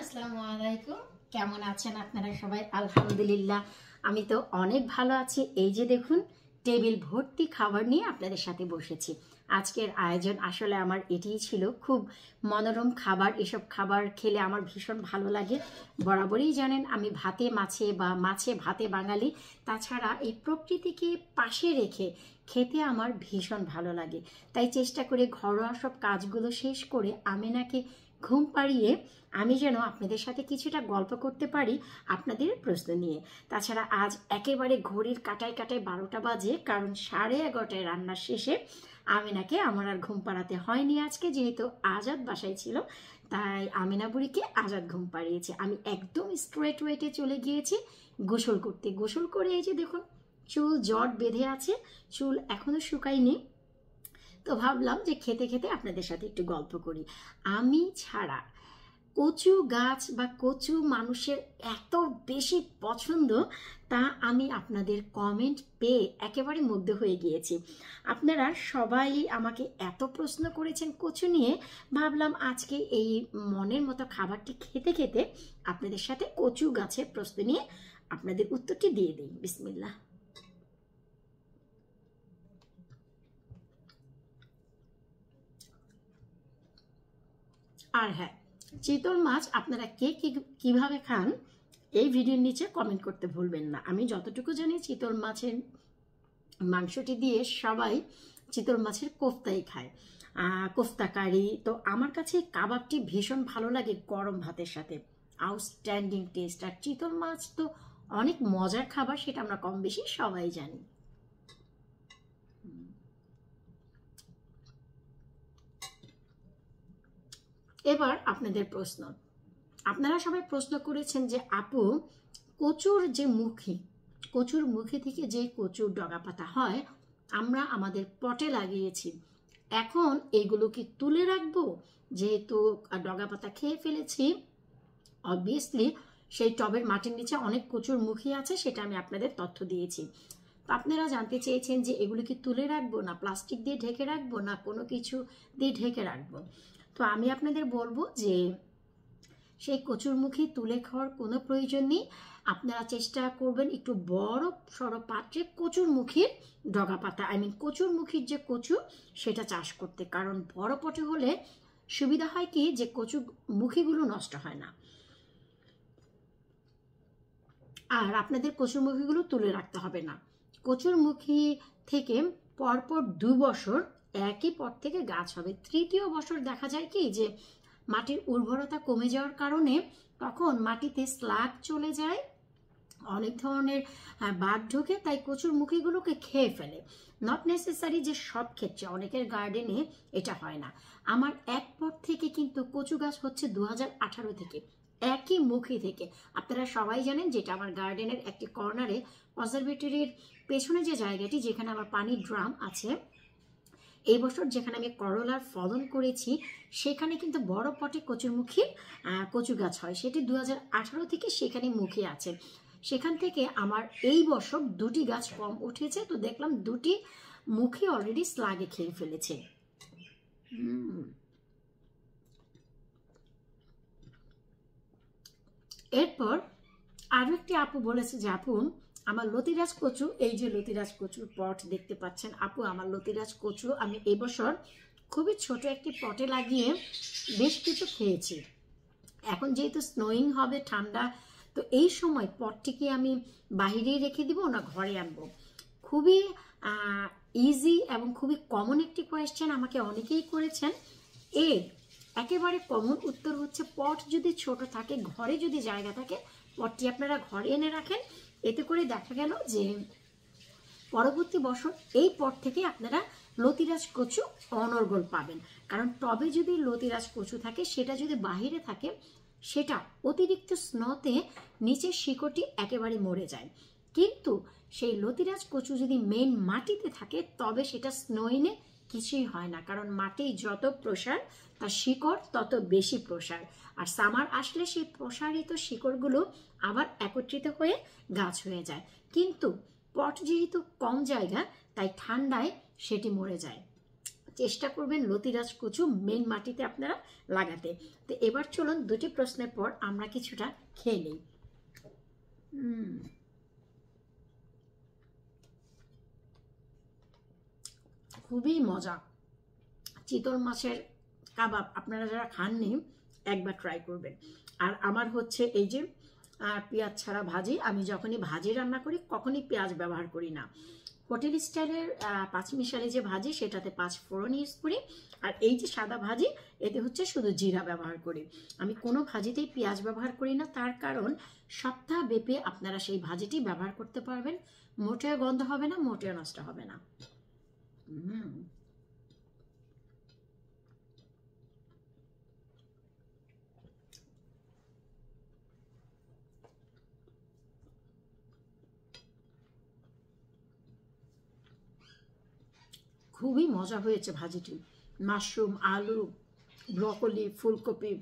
আসসালামু আলাইকুম। কেমন আছেন আপনারা সবাই? আলহামদুলিল্লাহ আমি তো অনেক ভালো আছি। এই যে দেখুন, টেবিল ভর্তি খাবার নিয়ে আপনাদের সাথে বসেছি। আজকের আয়োজন আসলে আমার এটাই ছিল, খুব মনোরম খাবার। এসব খাবার খেলে আমার ভীষণ ভালো লাগে। বরাবরই জানেন আমি ভাতে মাছে বা মাছে ভাতে বাঙালি। তাছাড়া এই প্রকৃতিকে পাশে রেখে খেতে আমার ভীষণ ভালো লাগে। তাই চেষ্টা করে ঘরোয়া সব কাজগুলো শেষ করে আমিনাকে ঘুম পাড়িয়ে আমি যেন আপনাদের সাথে কিছুটা গল্প করতে পারি আপনাদের প্রশ্ন নিয়ে। তাছাড়া আজ একেবারে ঘড়ির কাটায় কাটায় 12টা বাজে, কারণ 11:30টায় রান্নার শেষে আমিনাকে আমার আর ঘুম পাড়াতে হয়নি আজকে, যেহেতু আজাদ বাসায় ছিল। তাই আমিনা বুড়িকে আজাদ ঘুম পাড়িয়েছে। আমি একদম স্ট্রেট ওয়েটে চলে গিয়েছি গোসল করতে। গোসল করে এই যে দেখুন, চুল জট বেঁধে আছে, চুল এখনো শুকায়নি। তো ভাবলাম যে খেতে খেতে আপনাদের সাথে একটু গল্প করি। আমি ছাড়া কচু গাছ বা কচু মানুষের এত বেশি পছন্দ, তা আমি আপনাদের কমেন্ট পেয়ে একেবারে মুগ্ধ হয়ে গিয়েছি। আপনারা সবাই আমাকে এত প্রশ্ন করেছেন কচু নিয়ে, ভাবলাম আজকে এই মনের মতো খাবারটি খেতে খেতে আপনাদের সাথে কচু গাছের প্রশ্ন নিয়ে আপনাদের উত্তরটি দিয়ে দিই। বিসমিল্লাহ। আর হ্যাঁ, চিতল মাছ আপনারা কে কিভাবে খান এই ভিডিওর নিচে কমেন্ট করতে ভুলবেন না। আমি যতটুকু জানি চিতল মাছের মাংসটি দিয়ে সবাই চিতল মাছের কোফতাই খায়, কোফতা কারি। তো আমার কাছে কাবাবটি ভীষণ ভালো লাগে গরম ভাতের সাথে, আউটস্ট্যান্ডিং টেস্ট। আর চিতল মাছ তো অনেক মজার খাবার, সেটা আমরা কম বেশি সবাই জানি। এবার আপনাদের প্রশ্ন। আপনারা সবাই প্রশ্ন করেছেন যে আপু, কচুর যে কচুর মুখে থেকে যে কচুর ডগা পাতা হয় আমরা আমাদের পটে লাগিয়েছি, এখন এগুলো কি তুলে রাখবো? যেহেতু ডগা পাতা খেয়ে ফেলেছি, অবভিয়াসলি সেই টবের মাটির নিচে অনেক কচুর মুখী আছে, সেটা আমি আপনাদের তথ্য দিয়েছি। তো আপনারা জানতে চেয়েছেন যে এগুলো কি তুলে রাখবো, না প্লাস্টিক দিয়ে ঢেকে রাখবো, না কোনো কিছু দিয়ে ঢেকে রাখবো। তো আমি আপনাদের বলবো যে সেই কচুরমুখী তুলে খাওয়ার কোনো প্রয়োজন নেই। আপনারা চেষ্টা করবেন একটু বড় সড়ো পাত্রে কচুরমুখীর ডগা পাতা, কচুরমুখীর যে কচু সেটা চাষ করতে। কারণ বড় পটে হলে সুবিধা হয় কি, যে কচুর মুখীগুলো নষ্ট হয় না। আর আপনাদের কচুরমুখীগুলো তুলে রাখতে হবে না। কচুরমুখী থেকে পরপর 2 বছর একই পট থেকে গাছ হবে। 3য় বছর দেখা যায় কি, যে মাটির উর্বরতা কমে যাওয়ার কারণে তখন মাটিতে স্লাগ চলে যায়, অনেক ধরনের বাঘ ঢোকে, তাই কচুর মুখীগুলোকে খেয়ে ফেলে। নট নেসেসারি যে সব ক্ষেত্রে, অনেকের গার্ডেনে এটা হয় না। আমার এক পট থেকে কিন্তু কচু গাছ হচ্ছে 2018 থেকে, একই মুখী থেকে। আপনারা সবাই জানেন যেটা আমার গার্ডেনের একটি কর্নারে কনজারভেটরির পেছনে যে জায়গাটি, যেখানে আমার পানির ড্রাম আছে, এই বছর যেখানে আমি করলার ফলন করেছি সেখানে কিন্তু বড় পটে কচুরমুখী কচু গাছ হয়। সেটি 2018 থেকে সেখানে মুখী আছে। সেখান থেকে আমার এই বছর 2টি গাছ কম উঠেছে, তো দেখলাম 2টি মুখী অলরেডি স্লাগে খেয়ে ফেলেছে। এরপর আরো একটি আপু বলেছে যে আপু, আমার লতিরাজ কচু, এই যে লতিরাজ কচুর পট দেখতে পাচ্ছেন আপু, আমার লতিরাজ কচু আমি এবছর খুবই ছোট একটি পটে লাগিয়ে বেশ কিছু খেয়েছি। এখন যেহেতু স্নোয়িং হবে, ঠান্ডা, তো এই সময় পটটিকে আমি বাহিরেই রেখে দিব না ঘরে আনবো? খুবই ইজি এবং খুবই কমন একটি কোয়েশ্চেন আমাকে অনেকেই করেছেন। এর একেবারে কমন উত্তর হচ্ছে, পট যদি ছোট থাকে, ঘরে যদি জায়গা থাকে, পটটি আপনারা ঘরে এনে রাখেন। এতে করে দেখা গেল যে পরবর্তী বছর এই পট থেকে আপনারা লতিরাজ কচু অনর্গল পাবেন। কারণ টবে যদি লতিরাজ কচু থাকে, সেটা যদি বাহিরে থাকে, সেটা অতিরিক্ত স্নোতে নিচের শিকড়টি একেবারে মরে যায়। কিন্তু সেই লতিরাজ কচু যদি মেইন মাটিতে থাকে, তবে সেটা স্নোইনে কিছুই হয় না। কারণ মাটি যত প্রসার, তার শিকড় তত বেশি প্রসার। আর সামার আসলে সেই প্রসারিত শিকড়গুলো আবার একত্রিত হয়ে গাছ হয়ে যায়। কিন্তু পট যেহেতু কম জায়গা, তাই ঠান্ডায় সেটি মরে যায়। চেষ্টা করবেন লতিরাজ কচু মেন মাটিতে আপনারা লাগাতে। তো এবার চলুন দুটি প্রশ্নের পর আমরা কিছুটা খেয়ে নিই। খুবই মজা। চিতল মাছের কাবাব আপনারা যারা খাননি একবার ট্রাই করবেন। আর আমার হচ্ছে এই যে পেঁয়াজ ছাড়া ভাজি, আমি যখনই ভাজি রান্না করি কখনই পেঁয়াজ ব্যবহার করি না। হোটেল স্টাইলের পাঁচমিশালি যে ভাজি সেটাতে 5 ফোড়ন ইউজ করি, আর এই যে সাদা ভাজি এতে হচ্ছে শুধু জিরা ব্যবহার করি। আমি কোনো ভাজিতেই পেঁয়াজ ব্যবহার করি না, তার কারণ সপ্তাহ ব্যাপী আপনারা সেই ভাজিটি ব্যবহার করতে পারবেন, মোটেও গন্ধ হবে না, মোটেও নষ্ট হবে না। খুবই মজা হয়েছে ভাজিটি। মাশরুম, আলু, ব্রকলি, ফুলকপি,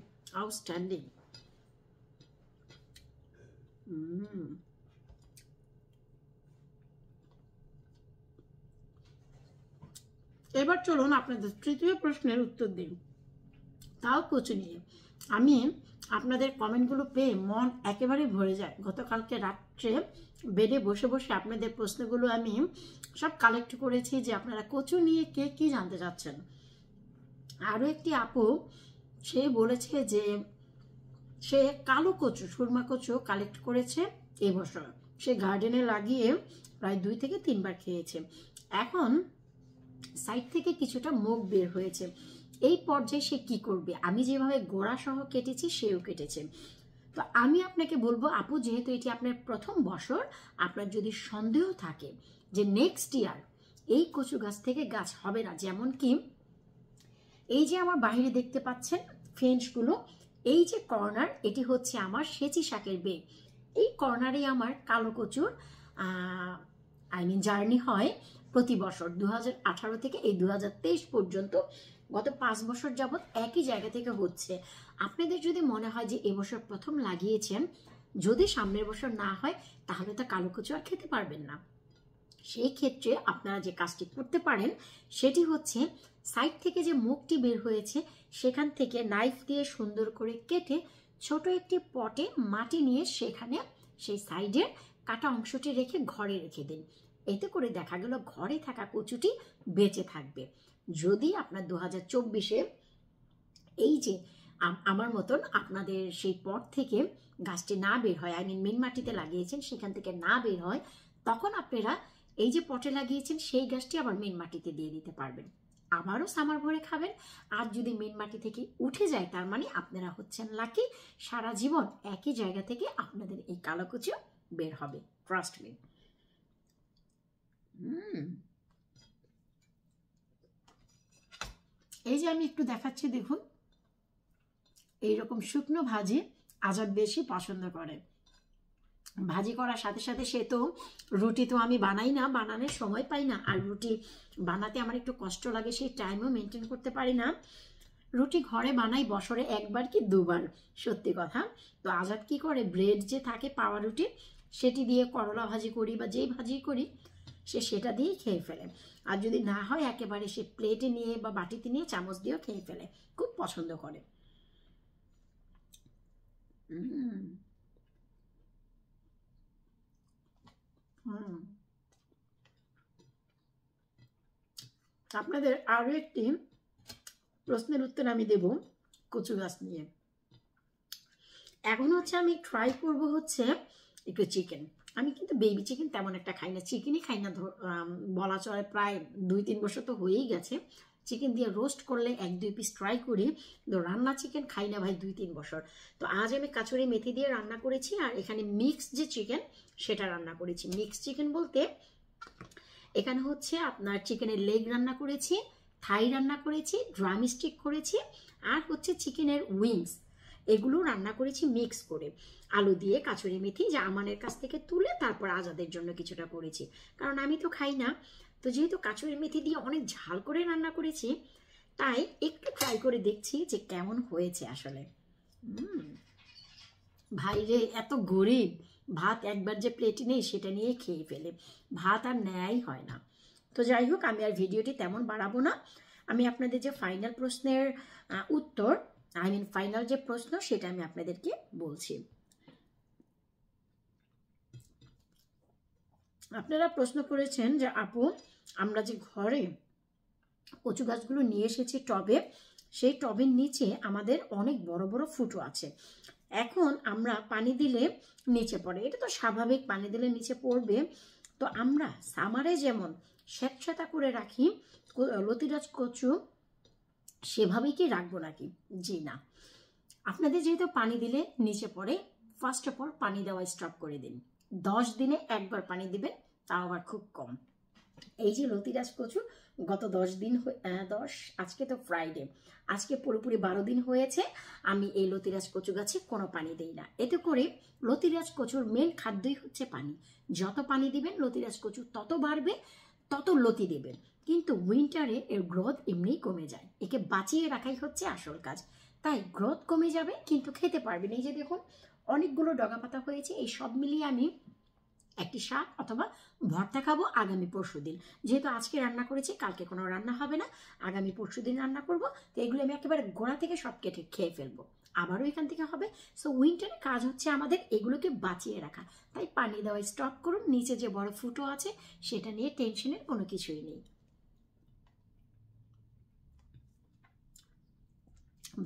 আউটস্ট্যান্ডিং। এবার চলুন আপনাদের তৃতীয় প্রশ্নের উত্তর দিন, তাও কচু নিয়ে। আমি আপনাদের কমেন্টগুলো পেয়ে মন একেবারে ভরে যায়। গতকালকে রাত্রে বেডে বসে বসে আপনাদের প্রশ্নগুলো আমি সব কালেক্ট করেছি যে আপনারা কচু নিয়ে কে কি জানতে চাচ্ছেন। আরও একটি আপু সে বলেছে যে সে কালো কচু, সুরমা কচু কালেক্ট করেছে এবছর, সে গার্ডেনে লাগিয়ে প্রায় 2 থেকে 3 বার খেয়েছে। এখন সাইড থেকে কিছুটা মুখ বের হয়েছে। এই পর্যায়ে সে কি করবে? আমি যেভাবে গোড়া সহ কেটেছি সেও কেটেছে। তো আমি আপনাকে বলবো আপু, যেহেতু এটি আপনার প্রথম বছর, আপনার যদি সন্দেহ থাকে যে নেক্সট ইয়ার এই কচু গাছ থেকে গাছ হবে না, যেমন কি এই যে আমার বাইরে দেখতে পাচ্ছেন ফেঞ্চগুলো, এই যে কর্নার, এটি হচ্ছে আমার সেচি শাকের বেগ। এই কর্নারে আমার কালো কচুর জার্নি হয় প্রতি বছর 2018 থেকে এই 2023 পর্যন্ত, গত 5 বছর যাবৎ একই জায়গা থেকে হচ্ছে। আপনাদের যদি মনে হয় যে এবছর প্রথম লাগিয়েছেন, যদি সামনের বছর না হয় তাহলে তো কালো কচু আর খেতে পারবেন না। সেই ক্ষেত্রে আপনারা যে কাজটি করতে পারেন সেটি হচ্ছে সাইড থেকে যে মুখটি বের হয়েছে সেখান থেকে নাইফ দিয়ে সুন্দর করে কেটে ছোট একটি পটে মাটি নিয়ে সেখানে সেই সাইডের কাটা অংশটি রেখে ঘরে রেখে দিন। এতে করে দেখা গেল ঘরে থাকা কচুটি বেঁচে থাকবে। যদি আপনার 2024-এ এই যে আমার মতন আপনাদের সেই পট থেকে গাছটি না বের হয়, মেন মাটিতে লাগিয়েছেন সেখান থেকে না বের হয়, তখন আপনারা এই যে পটে লাগিয়েছেন সেই গাছটি আবার মেন মাটিতে দিয়ে দিতে পারবেন, আবারও সামার ভরে খাবেন। আর যদি মেন মাটি থেকে উঠে যায় তার মানে আপনারা হচ্ছেন লাকি, সারা জীবন একই জায়গা থেকে আপনাদের এই কালো কচু বের হবে, ট্রাস্ট মি। এই যে আমি একটু দেখাচ্ছি, দেখুন এইরকম শুকনো ভাজি আজাদ বেশি পছন্দ করে। ভাজি করার সাথে সাথে সে তো রুটি তো আমি বানাই না, বানানোর সময় পাই না, আর রুটি বানাতে আমার একটু কষ্ট লাগে, সেই টাইমও মেনটেন করতে পারি না। রুটি ঘরে বানাই বছরে 1 বার কি 2 বার, সত্যি কথা। তো আজাদ কি করে, ব্রেড যে থাকে পাওয়া রুটি সেটি দিয়ে করলা ভাজি করি বা যেই ভাজি করি সে সেটা দিয়েই খেয়ে ফেলে। আর যদি না হয় একেবারে সে প্লেটে নিয়ে বা বাটিতে নিয়ে চামচ দিয়েও খেয়ে ফেলে, খুব পছন্দ করে। আপনাদের আরো একটি প্রশ্নের উত্তর আমি দেব কচু গাছ নিয়ে। এখন হচ্ছে আমি ট্রাই করব হচ্ছে একটু চিকেন। আমি কিন্তু বেবি চিকেন তেমন একটা খাই না, চিকেনই খাই না বলা চলে, প্রায় 2-3 বছর তো হয়েই গেছে। চিকেন দিয়ে রোস্ট করলে 1-2 পিস ট্রাই করি, তো রান্না চিকেন খাই না ভাই 2-3 বছর। তো আজ আমি কাচুরি মেথি দিয়ে রান্না করেছি, আর এখানে মিক্স যে চিকেন সেটা রান্না করেছি। মিক্স চিকেন বলতে এখানে হচ্ছে আপনার চিকেনের লেগ রান্না করেছি, থাই রান্না করেছি, ড্রাম স্টিক করেছি, আর হচ্ছে চিকেনের উইংস, এগুলো রান্না করেছি মিক্স করে আলু দিয়ে কাচুরি মেথি, যা আমানের কাছ থেকে তুলে তারপর আজাদের জন্য কিছুটা করেছি, কারণ আমি তো খাই না। তো যেহেতু কাচুরি মেথি দিয়ে অনেক ঝাল করে রান্না করেছি, তাই একটু ট্রাই করে দেখছি যে কেমন হয়েছে আসলে। ভাইরে এত গরিব, ভাত একবার যে প্লেটে নেই সেটা নিয়ে খেয়ে ফেলে, ভাত আর নেয়াই হয় না। তো যাই হোক, আমি আর ভিডিওটি তেমন বাড়াবো না। আমি আপনাদের যে ফাইনাল প্রশ্নের উত্তর, ফাইনাল যে প্রশ্ন, সেটা আমি আপনাদেরকে বলছি। আপনারা প্রশ্ন করেছেন যে আপু, আমরা যে ঘরে কচু গাছগুলো নিয়ে এসেছি টবে, সেই টবের নিচে আমাদের অনেক বড় বড় ফুটো আছে। এখন আমরা পানি দিলে নিচে পড়ে, এটা তো স্বাভাবিক, পানি দিলে নিচে পড়বে। তো আমরা সামারে যেমন স্যাঁতস্যাঁতা করে রাখি লতিরাজ কচু, সেভাবেই কি রাখবো নাকি? জি না। আপনাদের যেহেতু পানি দিলে নিচে পড়ে, ফার্স্ট অফ অল পানি দেওয়া স্টপ করে দিন। 10 দিনে একবার পানি দিবেন, তাও আবার খুব কম। এই যে লতিরাজ কচু গত 10 দিন, আজকে তো ফ্রাইডে, আজকে পুরোপুরি 12 দিন হয়েছে আমি এই লতিরাজ কচু গাছে কোনো পানি দেই না। এতে করে লতিরাজ কচুর মেন খাদ্যই হচ্ছে পানি। যত পানি দিবেন লতিরাজ কচু তত বাড়বে, তত লতি দেবেন। কিন্তু উইন্টারে এর গ্রোথ এমনিই কমে যায়, একে বাঁচিয়ে রাখাই হচ্ছে আসল কাজ। তাই গ্রোথ কমে যাবে কিন্তু খেতে পারবেন। এই যে দেখুন অনেকগুলো ডগা পাতা হয়েছে, এই সব মিলিয়ে আমি একটি শাক অথবা ভর্তা খাবো আগামী পরশুদিন। যেহেতু আজকে রান্না করেছি, কালকে কোনো রান্না হবে না, আগামী পরশুদিন রান্না করব। তো এগুলো আমি একেবারে গোড়া থেকে সব কেটে খেয়ে ফেলবো, আবারও এখান থেকে হবে। সো উইন্টারে কাজ হচ্ছে আমাদের এগুলোকে বাঁচিয়ে রাখা। তাই পানি দেওয়া স্টপ করুন, নিচে যে বড় ফুটো আছে সেটা নিয়ে টেনশনের কোনো কিছুই নেই।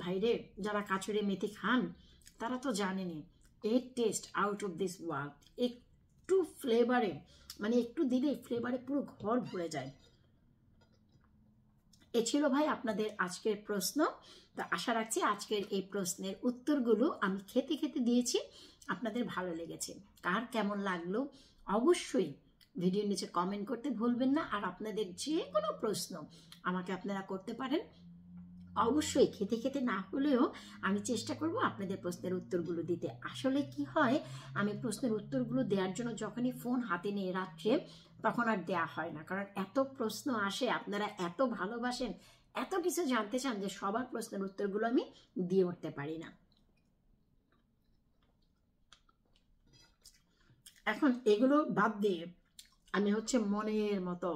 ভাইরে, যারা কাঁচুরে মেথি খান তারা তো জানেনই, এর test out of this world. একটু ফ্লেভারে, একটু দিলে ফ্লেভারে পুরো ঘর ভরে যায়। এ ছিল ভাই আপনাদের আজকের প্রশ্ন। তো আশা রাখছি আজকের এই প্রশ্নের উত্তরগুলো আমি খেতে খেতে দিয়েছি, আপনাদের ভালো লেগেছে। কার কেমন লাগলো অবশ্যই ভিডিওর নিচে কমেন্ট করতে ভুলবেন না। আর আপনাদের যে কোনো প্রশ্ন আমাকে আপনারা করতে পারেন, অবশ্যই খেতে খেতে না হলেও আমি চেষ্টা করব আপনাদের প্রশ্নের উত্তরগুলো দিতে। আসলে কি হয়, আমি প্রশ্নের উত্তরগুলো দেওয়ার জন্য যখনই ফোন হাতে নিয়ে রাত্রে, তখন আর দেয়া হয় না, কারণ এত প্রশ্ন আসে, আপনারা এত ভালোবাসেন, এত কিছু জানতে চান যে সবার প্রশ্নের উত্তরগুলো আমি দিয়ে উঠতে পারি না। এখন এগুলো বাদ দিয়ে আমি মনের মতো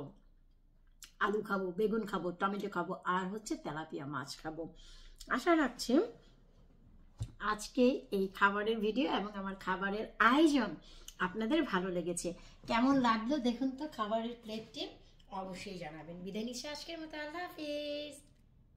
আলু খাবো, বেগুন খাবো, টমেটো খাবো, আর তেলাপিয়া মাছ খাবো। আশা রাখছি আজকে এই খাবারের ভিডিও এবং আমার খাবারের আয়োজন আপনাদের ভালো লেগেছে। কেমন লাগলো দেখুন তো খাবারের প্লেটটি, অবশ্যই জানাবেন। বিদায় নিচ্ছি আজকের মতো, আল্লাহ হাফিজ।